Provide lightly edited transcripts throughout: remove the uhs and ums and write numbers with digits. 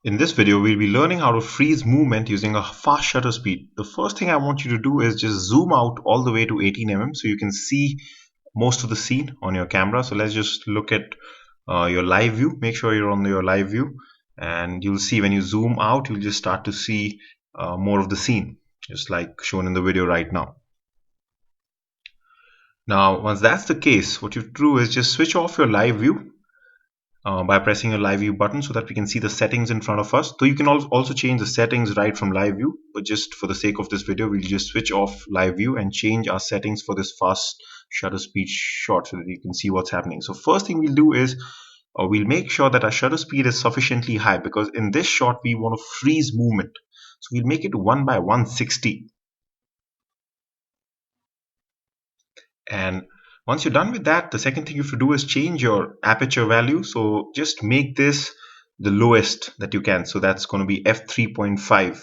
In this video, we'll be learning how to freeze movement using a fast shutter speed. The first thing I want you to do is just zoom out all the way to 18 mm so you can see most of the scene on your camera. So let's just look at your live view. Make sure you're on your live view, and you'll see when you zoom out, you'll just start to see more of the scene, just like shown in the video right now. Now, once that's the case, what you do is just switch off your live view by pressing your live view button so that we can see the settings in front of us. So you can also change the settings right from live view, but just for the sake of this video, we'll just switch off live view and change our settings for this fast shutter speed shot so that you can see what's happening. So first thing we'll do is we'll make sure that our shutter speed is sufficiently high, because in this shot we want to freeze movement. So we'll make it 1 by 160. And once you're done with that, the second thing you have to do is change your aperture value. So just make this the lowest that you can. So that's going to be f3.5,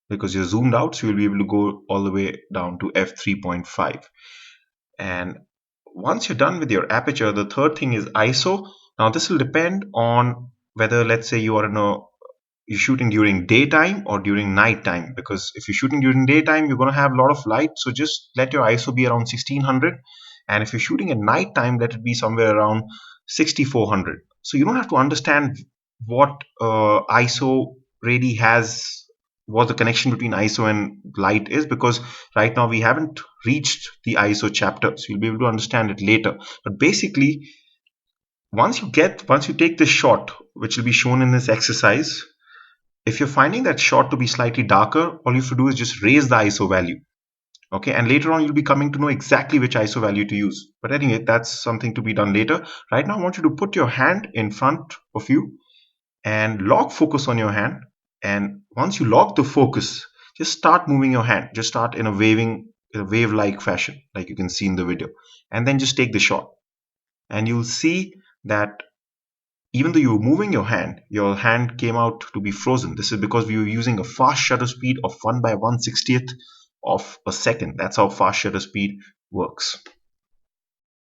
because you're zoomed out, so you'll be able to go all the way down to f3.5. And once you're done with your aperture, the third thing is ISO. Now this will depend on whether, let's say, you're shooting during daytime or during nighttime, because if you're shooting during daytime, you're going to have a lot of light, so just let your ISO be around 1600, and if you're shooting at nighttime, let it be somewhere around 6400. So you don't have to understand what ISO really has, what the connection between ISO and light is, because right now we haven't reached the ISO chapter, so you'll be able to understand it later. But basically, once you take this shot, which will be shown in this exercise, if you're finding that shot to be slightly darker, all you have to do is just raise the ISO value. Okay, and later on you'll be coming to know exactly which ISO value to use. But anyway, that's something to be done later. Right now I want you to put your hand in front of you and lock focus on your hand. And once you lock the focus, just start moving your hand. Just start in a wave-like fashion, like you can see in the video. And then just take the shot. And you'll see that even though you were moving your hand came out to be frozen. This is because we were using a fast shutter speed of 1 by 1/60th of a second. That's how fast shutter speed works.